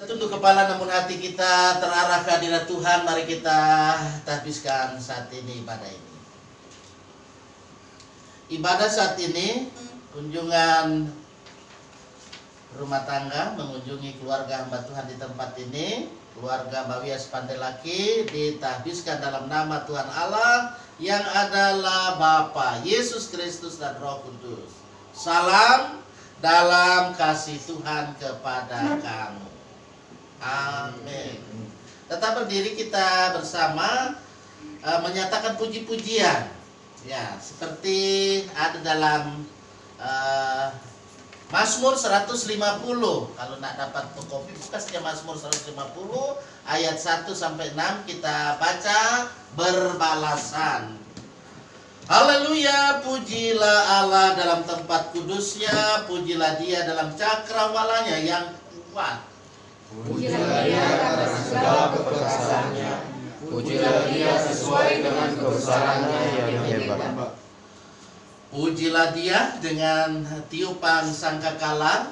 Tunduk kepala namun hati kita terarah ke hadirat Tuhan. Mari kita tahbiskan saat ini ibadah ini. Ibadah saat ini kunjungan rumah tangga, mengunjungi keluarga hamba Tuhan di tempat ini. Keluarga Bawias Pandelaki ditahbiskan dalam nama Tuhan Allah yang adalah Bapa, Yesus Kristus dan Roh Kudus. Salam dalam kasih Tuhan kepada kamu. Amin. Tetap berdiri kita bersama menyatakan puji-pujian. Ya, seperti ada dalam Mazmur 150. Kalau nak dapat kopi buka saja Mazmur 150 ayat 1 sampai 6 kita baca berbalasan. Haleluya, pujilah Allah dalam tempat kudusnya, pujilah Dia dalam cakrawalanya yang kuat. Pujilah Dia atas segala keperkasaannya, pujilah Dia sesuai dengan kebesarannya yang hebat. Pujilah Dia dengan tiupan sangkakala,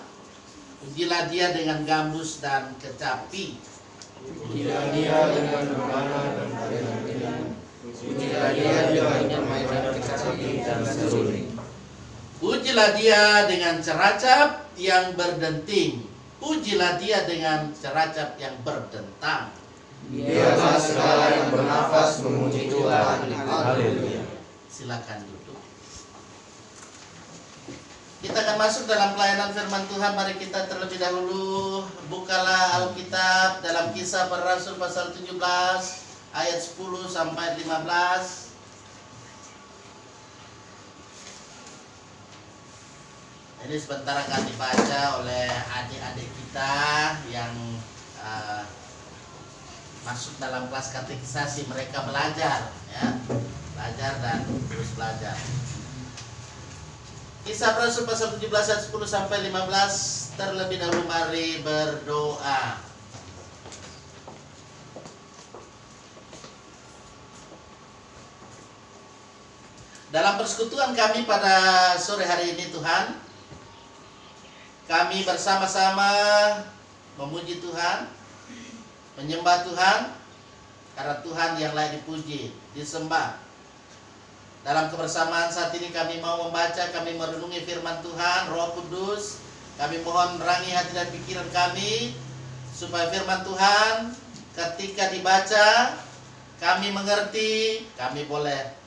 pujilah Dia dengan gambus dan kecapi. Pujilah Dia dengan rebana dan tarian, pujilah Dia dengan permainan kecapi dan seruling. Pujilah Dia dengan ceracap yang berdenting. Pujilah Dia dengan ceracap yang berdentang. Biarlah segala yang bernafas memuji Tuhan. Haleluya. Silakan duduk. Kita akan masuk dalam pelayanan firman Tuhan. Mari kita terlebih dahulu bukalah Alkitab dalam Kisah Para Rasul pasal 17 ayat 10 sampai 15. Ini sebentar akan dibaca oleh adik-adik kita yang masuk dalam kelas katekisasi. Mereka belajar, ya, belajar dan terus belajar. Kisah Para Rasul pasal 17 ayat 10 sampai 15. Terlebih dahulu mari berdoa. Dalam persekutuan kami pada sore hari ini Tuhan, kami bersama-sama memuji Tuhan, menyembah Tuhan, karena Tuhan yang layak dipuji, disembah. Dalam kebersamaan saat ini kami mau membaca, kami merenungi firman Tuhan. Roh Kudus, kami mohon menerangi hati dan pikiran kami, supaya firman Tuhan ketika dibaca, kami mengerti, kami boleh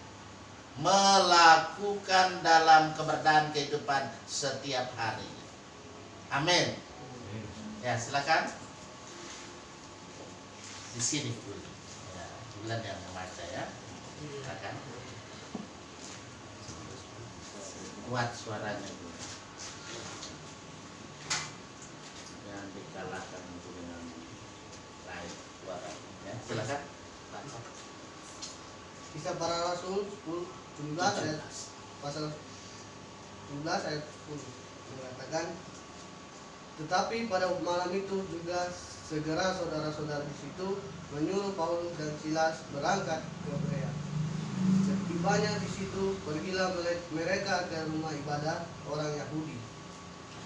melakukan dalam keberadaan kehidupan setiap hari. Amin. Ya, silakan. Di sini dulu. Ya, bulan yang membaca ya. Silakan. Kuat suaranya dulu. Jangan dikalahkan dengan lain suara. Ya, silakan. Kisah Para Rasul 17 ayat pasal 17 ayat 10 mengatakan, tetapi pada malam itu juga segera saudara-saudara di situ menyuruh Paulus dan Silas berangkat ke Berea. Setibanya di situ, pergilah mereka ke rumah ibadah orang Yahudi.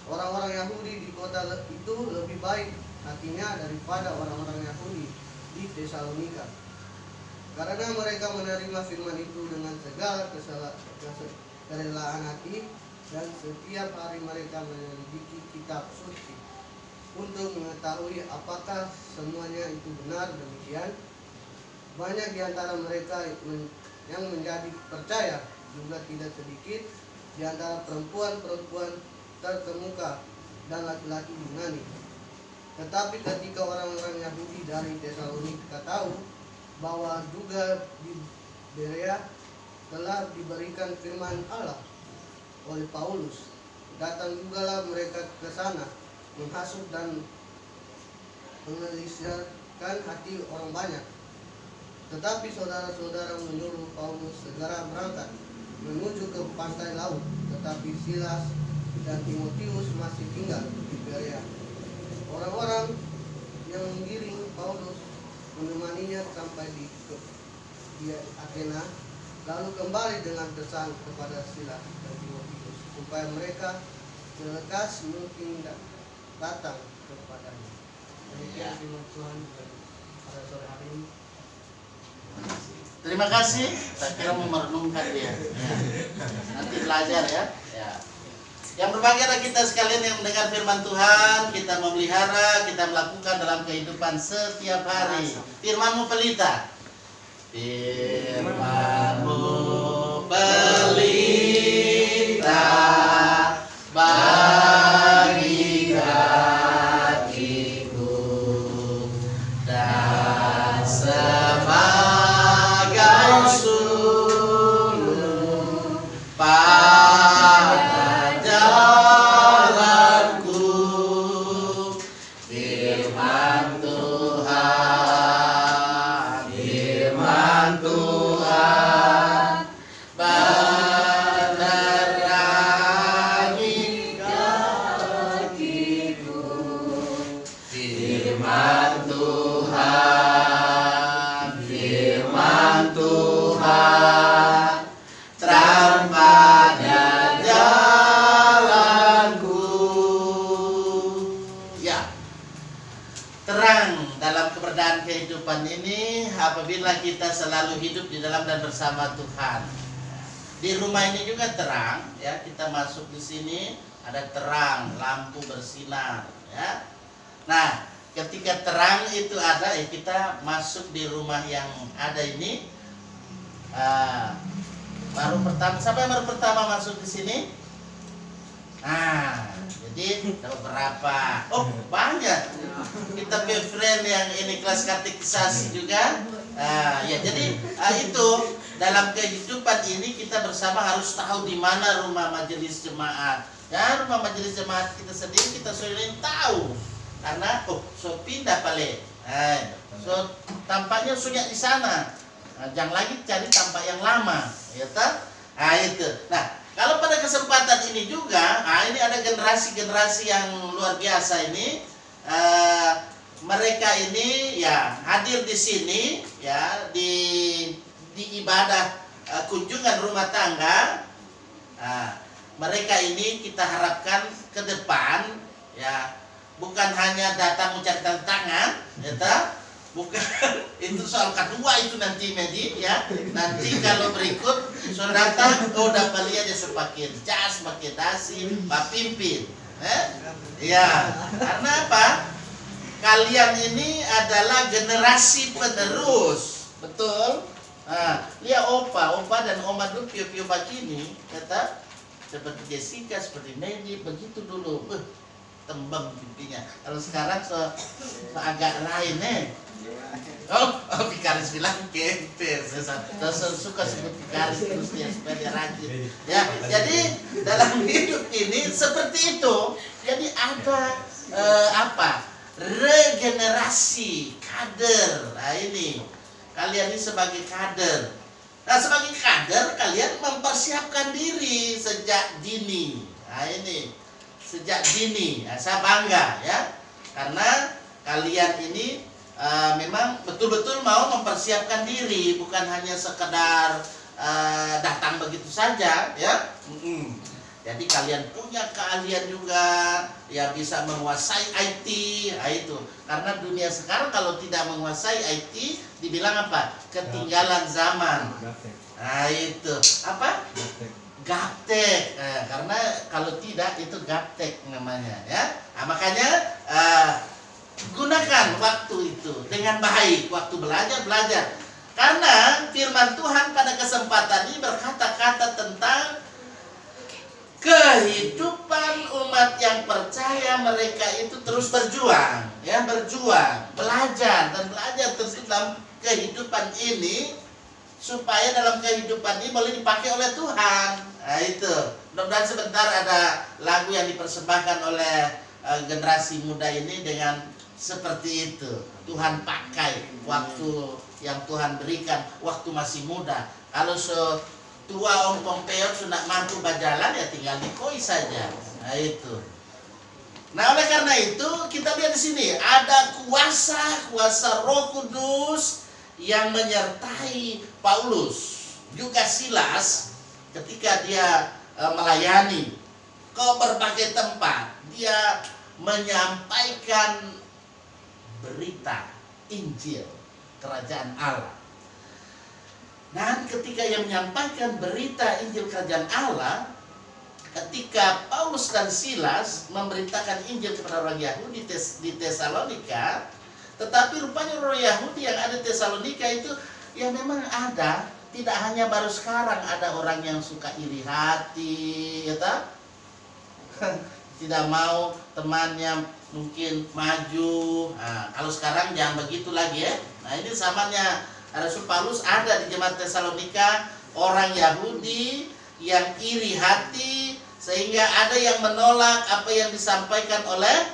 Orang-orang Yahudi di kota itu lebih baik hatinya daripada orang-orang Yahudi di Tesalonika, karena mereka menerima firman itu dengan segala kerelaan hati, dan setiap hari mereka menyelidiki kitab suci untuk mengetahui apakah semuanya itu benar demikian. Banyak di antara mereka yang menjadi percaya, juga tidak sedikit di antara perempuan-perempuan terkemuka dan laki-laki Yunani. Tetapi ketika orang-orang Yahudi dari Tesalonika tahu bahwa juga di Berea telah diberikan firman Allah oleh Paulus, datang jugalah mereka ke sana, menghasut dan mengelisahkan hati orang banyak. Tetapi saudara-saudara menyuruh Paulus segera berangkat menuju ke pantai laut, tetapi Silas dan Timotius masih tinggal di Berea. Orang-orang yang menggiring Paulus menemaninya sampai di Athena, lalu kembali dengan pesan kepada Silas dan Timotius supaya mereka selekas mungkin datang kepadanya. firman Tuhan pada sore hari ini. Terima kasih. Saya kira merenungkan dia. Ya. Nanti belajar ya. Ya. Yang berbahagia kita sekalian yang mendengar firman Tuhan, kita memelihara, kita melakukan dalam kehidupan setiap hari. Firman-Mu pelita. Firman-Mu pelita bagi kakiku dan sebagai sulur pada jalanku. Firman Tuhan, firman Tuhan menerangi kakiku. Firman Tuhan, firman Tuhan terang pada jalanku. Ya, terang dalam keberadaan kehidupan ini apabila kita selalu hidup di dalam dan bersama Tuhan. Di rumah ini juga terang, ya, kita masuk di sini ada terang, lampu bersinar, ya. Nah, ketika terang itu ada, ya kita masuk di rumah yang ada ini. Baru pertama, siapa yang baru pertama masuk di sini? Nah, jadi ada beberapa. Oh, banyak. Kita punya friend yang ini kelas katekisasi juga. Ya, jadi itu dalam kehidupan ini kita bersama harus tahu di mana rumah majelis jemaat. Ya, rumah majelis jemaat kita sendiri kita sudah tahu. Karena so pindah paling. So tampaknya sudah di sana. Jangan lagi cari tampak yang lama, ya tak? Itu. Nah, kalau pada kesempatan ini juga, ini ada generasi-generasi yang luar biasa ini. Mereka ini ya hadir di sini ya di ibadah kunjungan rumah tangga. Mereka ini kita harapkan ke depan ya bukan hanya datang mencari tanda tangan, ya tak? Bukan itu soal kedua itu nanti Medi ya. Nanti kalau berikut sudah datang, dapat lihat dia pakai jas, pakai dasi, pak pimpin. Ya, karena apa? Kalian ini adalah generasi penerus, betul? Lihat opa dan oma dulu pio-pio begini, kata seperti Jessica, seperti Medi, begitu dulu. Tembang pipinya. Kalau sekarang so agak lain Pikaris bilang kenter. Saya suka sebut Pikaris terus dia supaya dia rajin. Ya, jadi dalam hidup ini seperti itu. Jadi ada regenerasi kader. Nah ini kalian ini sebagai kader. Nah sebagai kader kalian mempersiapkan diri sejak dini. Nah ini sejak dini, saya bangga ya, karena kalian ini memang betul-betul mau mempersiapkan diri, bukan hanya sekedar datang begitu saja ya. Jadi kalian punya keahlian juga, ya bisa menguasai IT, itu. Karena dunia sekarang kalau tidak menguasai IT, dibilang apa? Ketinggalan zaman. Nah itu apa? Gaptek, karena kalau tidak itu gaptek namanya ya. Nah, makanya gunakan waktu itu dengan baik, waktu belajar. Karena firman Tuhan pada kesempatan ini berkata-kata tentang kehidupan umat yang percaya, mereka itu terus berjuang, ya, belajar tentu dalam kehidupan ini supaya dalam kehidupan ini boleh dipakai oleh Tuhan. Nah itu, mudah-mudahan sebentar ada lagu yang dipersembahkan oleh generasi muda ini dengan seperti itu. Tuhan pakai waktu yang Tuhan berikan, waktu masih muda. Kalau tua Om Pompeo sudah mampu berjalan ya tinggal dikoi saja. Nah itu. Nah oleh karena itu kita lihat di sini ada kuasa Roh Kudus yang menyertai Paulus juga Silas ketika dia melayani ke berbagai tempat. Dia menyampaikan berita Injil kerajaan Allah. Dan ketika ia menyampaikan berita Injil kerajaan Allah, ketika Paulus dan Silas memberitakan Injil kepada orang Yahudi di Tesalonika, tetapi rupanya orang Yahudi yang ada di Tesalonika itu ya memang ada, tidak hanya baru sekarang ada orang yang suka iri hati, ya tak? Tidak mau temannya mungkin maju. Nah, kalau sekarang jangan begitu lagi ya. Nah, ini samanya Rasul Paulus ada di jemaat Tesalonika orang Yahudi yang iri hati, sehingga ada yang menolak apa yang disampaikan oleh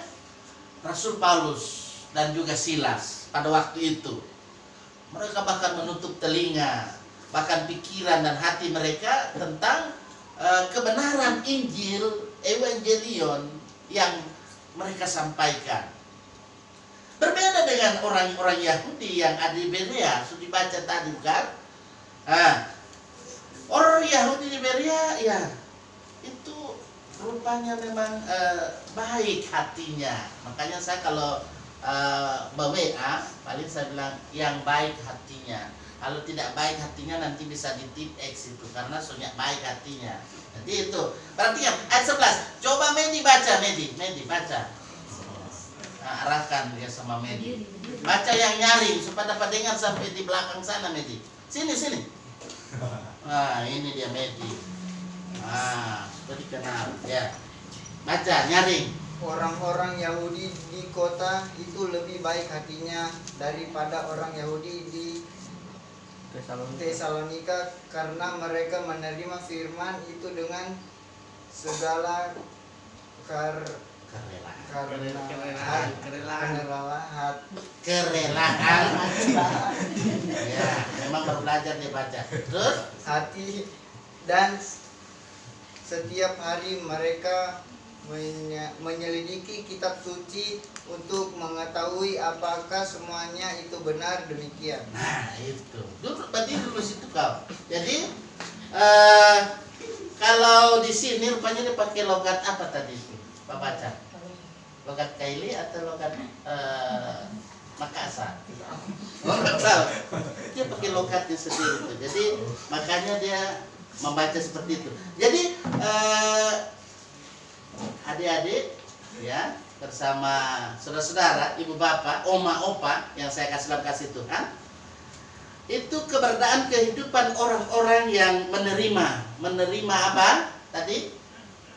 Rasul Paulus dan juga Silas pada waktu itu. Mereka bahkan menutup telinga, bahkan pikiran dan hati mereka tentang kebenaran Injil, Evangelion yang mereka sampaikan. Berbeda dengan orang-orang Yahudi yang ada di Berea, sudah dibaca tadi kan? Orang Yahudi di Berea ya itu rupanya memang baik hatinya. Makanya saya kalau WA paling saya bilang yang baik hatinya. Kalau tidak baik hatinya nanti bisa di tip X itu, karena soalnya baik hatinya. Jadi itu. Perhatikan ayat 11. Coba Medi baca, Medi baca. Nah, arahkan dia sama Medi. Baca yang nyaring supaya dapat dengar sampai di belakang sana, Medi. Sini. Nah, ini dia Medi. Nah, sudah dikenal ya. Baca nyaring. Orang-orang Yahudi di kota itu lebih baik hatinya daripada orang Yahudi di Tesalonika, karena mereka menerima firman itu dengan segala kerelaan. Ya, memang baru belajar dia baca. Terus hati, dan setiap hari mereka menyelidiki kitab suci untuk mengetahui apakah semuanya itu benar demikian. nah itu. Berarti dulu situ kau. Jadi kalau di sini rupanya dia pakai logat apa tadi itu? Pak baca. Logat Kaili atau logat Makassar? Logat tahu. Dia pakai logatnya sendiri itu. Jadi makanya dia membaca seperti itu. Jadi adik-adik ya bersama saudara-saudara, ibu bapak, oma opa yang saya kasih dalam kasih Tuhan, itu keberadaan kehidupan orang-orang yang menerima apa tadi?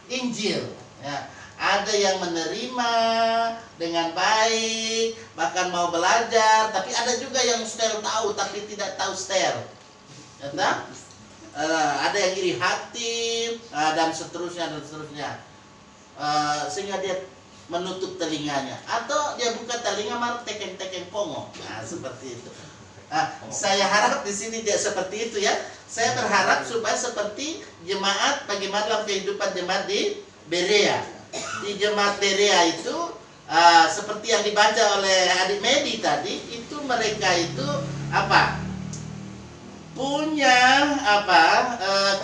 Injil ya. Ada yang menerima dengan baik, bahkan mau belajar, tapi ada juga yang setel tahu tapi tidak tahu setel. Ya, ada yang iri hati dan seterusnya. Sehingga dia menutup telinganya, atau dia buka telinga malah tekeng-tekeng pongo. Nah, seperti itu. Saya harap di sini dia seperti itu ya. Saya berharap supaya seperti jemaat, bagaimana dalam kehidupan jemaat di Berea. Di jemaat Berea itu seperti yang dibaca oleh adik Medi tadi, itu mereka itu apa? Punya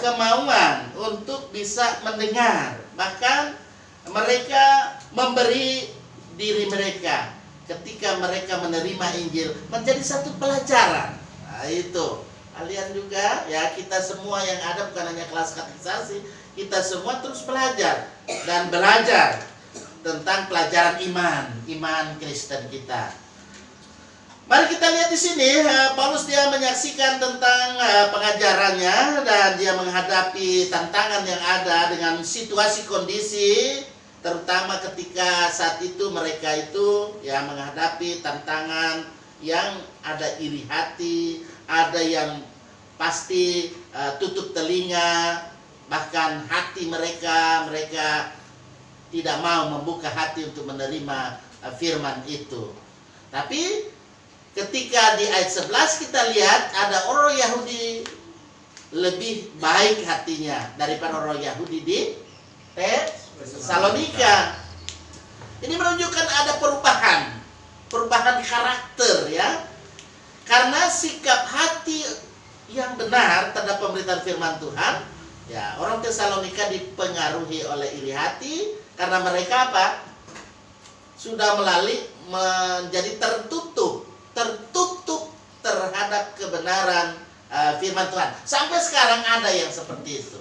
kemauan untuk bisa mendengar, bahkan mereka memberi diri mereka ketika mereka menerima Injil menjadi satu pelajaran. Nah, itu kalian juga ya, kita semua yang ada, bukan hanya kelas katekisasi, kita semua terus belajar dan belajar tentang pelajaran iman Kristen kita. Mari kita lihat di sini, Paulus dia menyaksikan tentang pengajarannya, dan dia menghadapi tantangan yang ada dengan situasi kondisi, terutama ketika saat itu mereka itu ya menghadapi tantangan yang ada iri hati, ada yang pasti tutup telinga, bahkan hati mereka tidak mau membuka hati untuk menerima firman itu. Tapi ketika di ayat 11 kita lihat ada orang Yahudi lebih baik hatinya daripada orang Yahudi di Tesalonika. Ini menunjukkan ada perubahan karakter ya. Karena sikap hati yang benar terhadap pemberitaan firman Tuhan, ya, orang Tesalonika dipengaruhi oleh iri hati karena mereka apa? Sudah menjadi tertutup terhadap kebenaran firman Tuhan. Sampai sekarang ada yang seperti itu.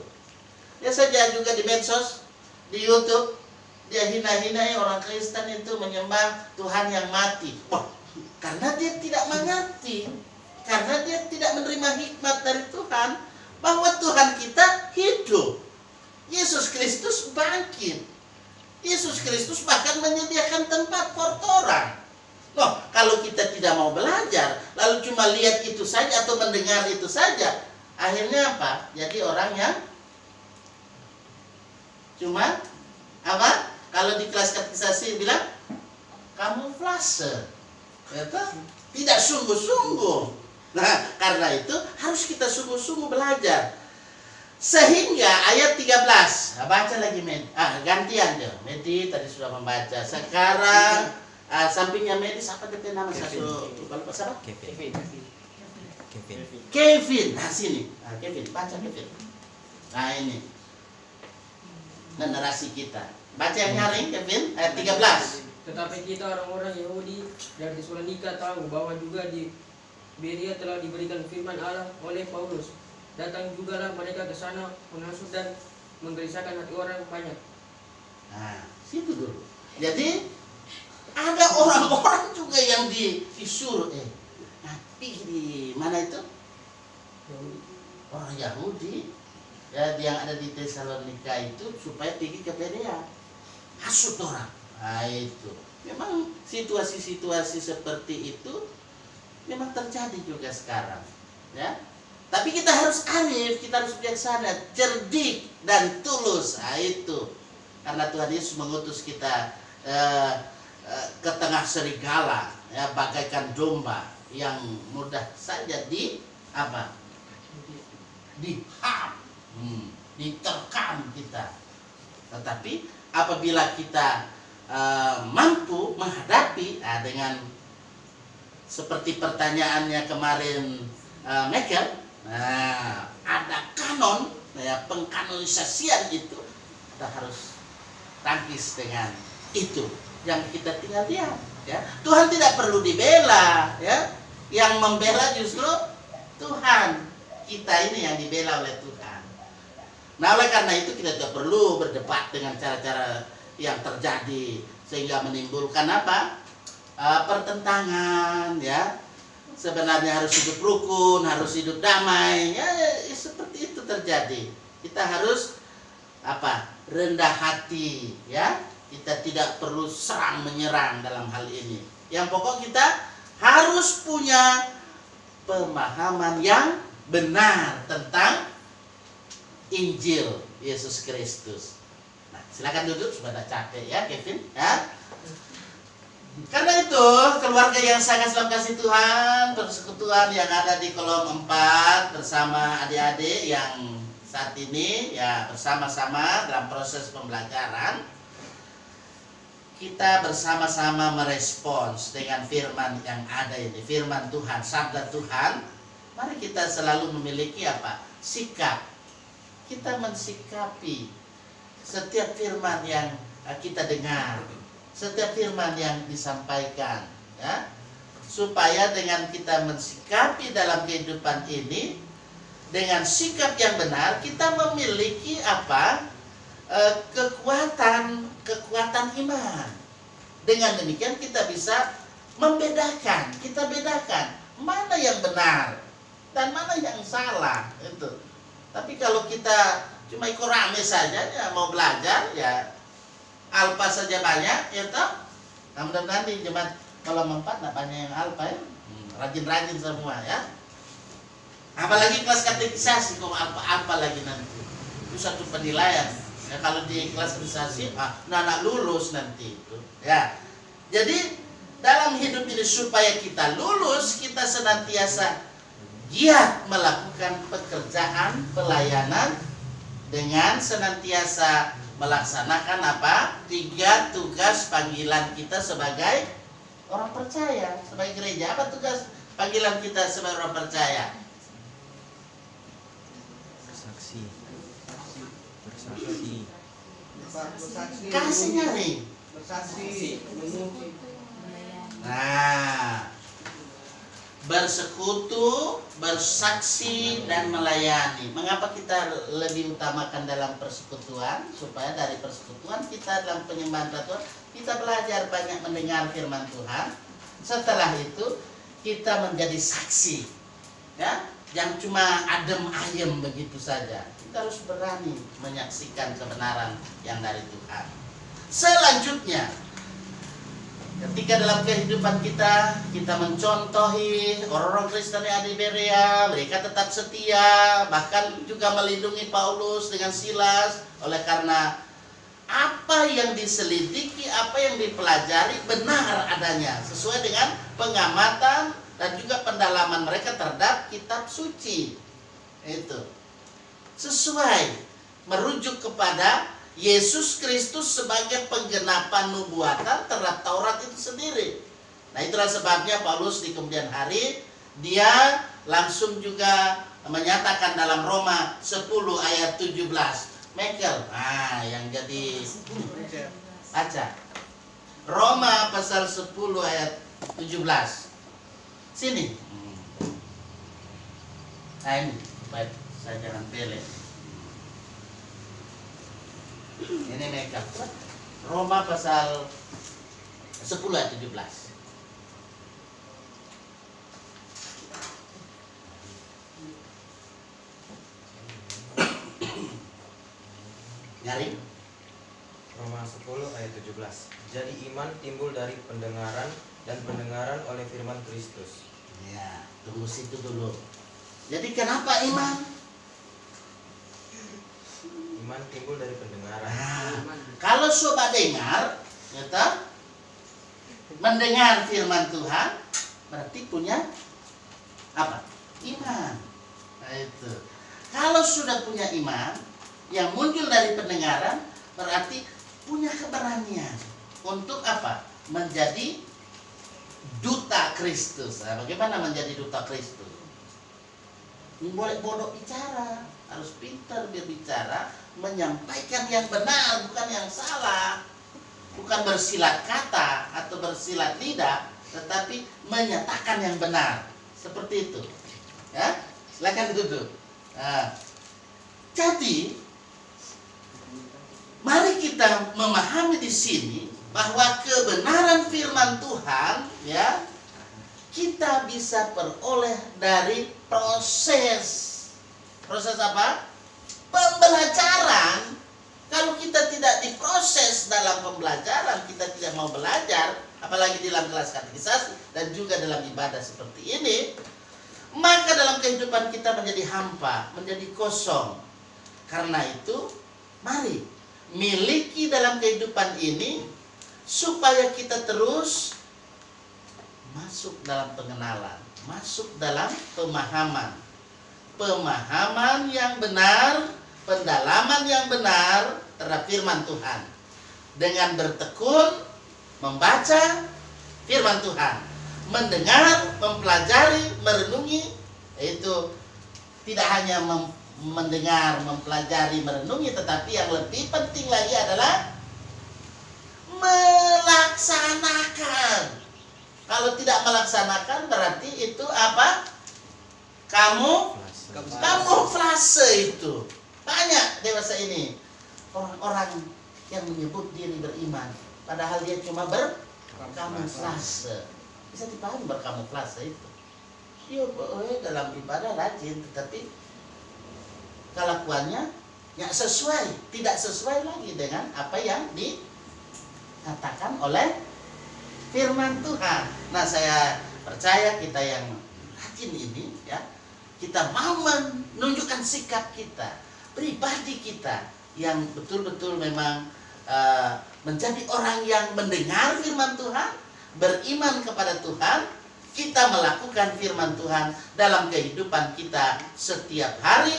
Ya saja juga di medsos, di YouTube, dia hina-hinai orang Kristen itu menyembah Tuhan yang mati. Wah, karena dia tidak mengerti, karena dia tidak menerima hikmat dari Tuhan bahwa Tuhan kita hidup. Yesus Kristus bangkit. Yesus Kristus bahkan menyediakan tempat for orang. Loh, kalau kita tidak mau belajar, lalu cuma lihat itu saja atau mendengar itu saja, akhirnya apa? Jadi orang yang cuma apa? Kalau di kelas katekisasi bilang kamuflase, tidak sungguh-sungguh. Nah, karena itu harus kita sungguh-sungguh belajar. Sehingga ayat 13, baca lagi Medi. Gantian deh. Medi tadi sudah membaca. Sekarang sampingnya Medi siapa dia nama satu? Lupa siapa? Kevin. Nah, sini. Kevin, baca Kevin. Nah, ini. Narasi kita. Baca yang nyaring Kevin, ayat 13. Tetapi kita orang-orang Yahudi dari Tesalonika tahu bahwa juga di Berea telah diberikan firman Allah oleh Paulus. Datang jugalah mereka ke sana menghasut dan menggelisahkan hati orang banyak. Nah, situ dulu. Jadi ada orang-orang juga yang disuruh pergi di mana itu? Orang Yahudi ya, yang ada di Tesalonika itu supaya pergi ke Berea. Hasut orang. Nah, itu. Memang situasi-situasi seperti itu memang terjadi juga sekarang, ya. Tapi kita harus arif, kita harus bijaksana, cerdik dan tulus. Nah, itu. Karena Tuhan Yesus mengutus kita ke tengah serigala, ya, bagaikan domba yang mudah saja diterkam kita. Tetapi apabila kita mampu menghadapi dengan seperti pertanyaannya kemarin Michael, ada kanon, ya, pengkanonisasian itu kita harus tangkis dengan itu yang kita tinggal diam, ya. Tuhan tidak perlu dibela, ya. Yang membela justru Tuhan. Kita ini yang dibela oleh Tuhan. Nah, oleh karena itu kita tidak perlu berdebat dengan cara-cara yang terjadi sehingga menimbulkan apa? Pertentangan, ya. Sebenarnya harus hidup rukun, harus hidup damai, ya, seperti itu terjadi. Kita harus rendah hati, ya. Kita tidak perlu serang menyerang dalam hal ini. Yang pokok kita harus punya pemahaman yang benar tentang Injil Yesus Kristus. Nah, silakan duduk, sudah capek ya Kevin, ya. Karena itu, keluarga yang sangat dalam kasih Tuhan, persekutuan yang ada di kolom 4 bersama adik-adik yang saat ini ya bersama-sama dalam proses pembelajaran, kita bersama-sama merespons dengan firman yang ada ini, firman Tuhan, sabda Tuhan. Mari kita selalu memiliki sikap. Kita mensikapi setiap firman yang kita dengar, setiap firman yang disampaikan, ya, supaya dengan kita mensikapi dalam kehidupan ini dengan sikap yang benar, kita memiliki kekuatan iman. Dengan demikian kita bisa membedakan, kita bedakan mana yang benar dan mana yang salah itu. Tapi kalau kita cuma ikut rame saja, ya, mau belajar ya alpa saja banyak, ya toh. Nah, mudah-mudahan di jemaat malam 4 banyak yang alpa, ya. Rajin-rajin semua, ya. Apalagi kelas katekisasi, kok alpa lagi nanti. Itu satu penilaian. Ya, kalau di kelas katekisasi, anak lulus nanti itu. Ya. Jadi dalam hidup ini supaya kita lulus, kita senantiasa giat melakukan pekerjaan pelayanan dengan senantiasa melaksanakan 3 tugas panggilan kita sebagai orang percaya, sebagai gereja. Apa tugas panggilan kita sebagai orang percaya? Bersaksi. Bersaksi. Kasih nyari. Bersaksi. Memuji. Nah, bersekutu, bersaksi, dan melayani. Mengapa kita lebih utamakan dalam persekutuan? Supaya dari persekutuan kita dalam penyembahan Tuhan, kita belajar banyak mendengar firman Tuhan. Setelah itu kita menjadi saksi, ya, yang cuma adem ayem begitu saja. Kita harus berani menyaksikan kebenaran yang dari Tuhan. Selanjutnya, ketika dalam kehidupan kita mencontohi orang-orang Kristen yang ada di Berea, mereka tetap setia, bahkan juga melindungi Paulus dengan Silas, oleh karena apa yang diselidiki, apa yang dipelajari benar adanya, sesuai dengan pengamatan dan juga pendalaman mereka terhadap kitab suci. Itu sesuai, merujuk kepada Yesus Kristus sebagai penggenapan nubuatan terhadap Taurat itu sendiri. Nah, itulah sebabnya Paulus di kemudian hari dia langsung juga menyatakan dalam Roma 10 ayat 17. Michael, yang jadi baca Roma pasal 10 ayat 17. Sini. Nah, ini supaya saya jangan pelet. Ini Michael. Roma pasal 10 ayat 17. Nyari? Roma 10 ayat 17. Jadi iman timbul dari pendengaran, dan pendengaran oleh firman Kristus. Ya, tunggu situ dulu. Jadi kenapa iman? Iman timbul dari pendengaran. Nah, kalau sobat dengar, ya, mendengar firman Tuhan, berarti punya apa? Iman. Nah, itu. Kalau sudah punya iman yang muncul dari pendengaran, berarti punya keberanian untuk apa? Menjadi duta Kristus. Nah, bagaimana menjadi duta Kristus? Boleh bodoh bicara, harus pintar berbicara, menyampaikan yang benar, bukan yang salah, bukan bersilat kata atau bersilat lidah, tetapi menyatakan yang benar. Seperti itu. Ya, silakan duduk. Nah, jadi mari kita memahami di sini bahwa kebenaran firman Tuhan, ya, kita bisa peroleh dari proses apa? Pembelajaran. Kalau kita tidak diproses dalam pembelajaran, kita tidak mau belajar, apalagi dalam kelas katekisasi dan juga dalam ibadah seperti ini, maka dalam kehidupan kita menjadi hampa, menjadi kosong. Karena itu, mari miliki dalam kehidupan ini supaya kita terus masuk dalam pengenalan, masuk dalam pemahaman. Pemahaman yang benar, pendalaman yang benar terhadap firman Tuhan. Dengan bertekun membaca firman Tuhan, mendengar, mempelajari, merenungi, itu tidak hanya mendengar, mempelajari, merenungi, tetapi yang lebih penting lagi adalah melaksanakan. Kalau tidak melaksanakan berarti itu apa? Kamuflase itu. Banyak dewasa ini orang-orang yang menyebut diri beriman, padahal dia cuma berkamuflase. Bisa dipahami berkamuflase itu. Dia dalam ibadah rajin, tetapi kelakuannya tidak sesuai lagi dengan apa yang dikatakan oleh firman Tuhan. Nah, saya percaya kita yang rajin ini, ya, kita mau menunjukkan sikap kita, pribadi kita yang betul-betul memang menjadi orang yang mendengar firman Tuhan, beriman kepada Tuhan, kita melakukan firman Tuhan dalam kehidupan kita setiap hari.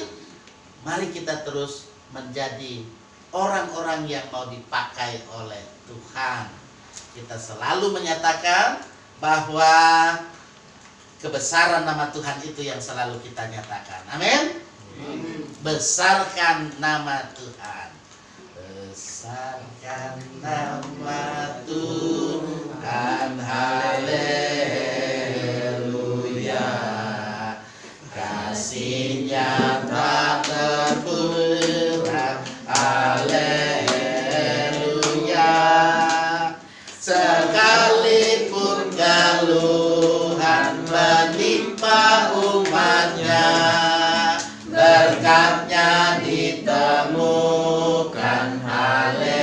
Mari kita terus menjadi orang-orang yang mau dipakai oleh Tuhan. Kita selalu menyatakan bahwa kebesaran nama Tuhan itu yang selalu kita nyatakan. Amin. Besarkan nama Tuhan. Besarkan nama Tuhan. Tuhan, haleluya. Kasih-Nya tak terkurang, haleluya. Sekalipun keluhan menimpa umat-Nya, berkat-Nya ditemukan, haleluya.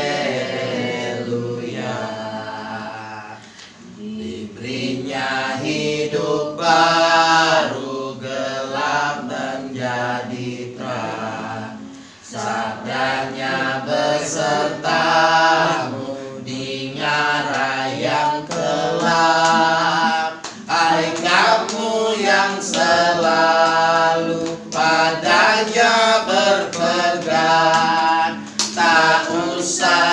Diberinya hidup baru, gelap menjadi terang. Sabdanya besertamu di ngarai yang kelam. Hai kamu yang selalu padanya berpegang, tak usah